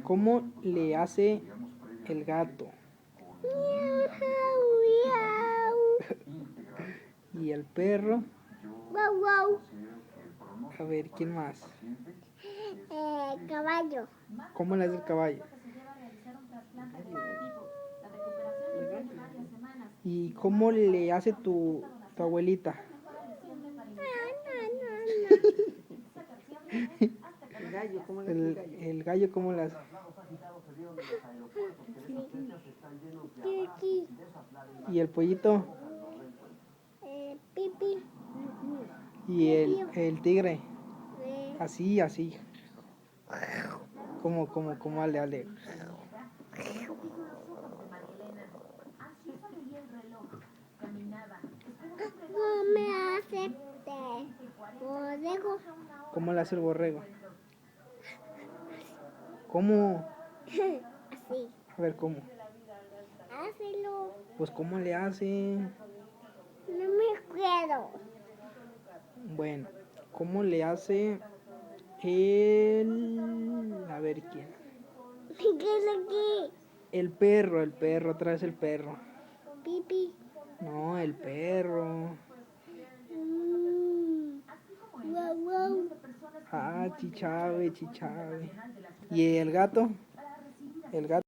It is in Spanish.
¿Cómo le hace el gato? Y el perro. Wow, wow. A ver, ¿quién más? Caballo. ¿Cómo le hace el caballo? ¿Y cómo le hace tu abuelita? El gallo, ¿cómo le hace el gallo? El gallo, ¿cómo le hace? Kiki. ¿Y el pollito? Pipi. ¿Y el tigre? Así, así. ¿Cómo ale? No me acepte. Borrego. ¿Cómo le hace el borrego? ¿Cómo? Así. A ver, ¿cómo? Hácelo. Pues, ¿cómo le hace? No me acuerdo. Bueno, ¿cómo le hace el... A ver, ¿quién? ¿Qué es aquí? El perro, otra vez el perro. Pipi. No, el perro. Wow, wow. Ah, chichave. ¿Y el gato? El gato.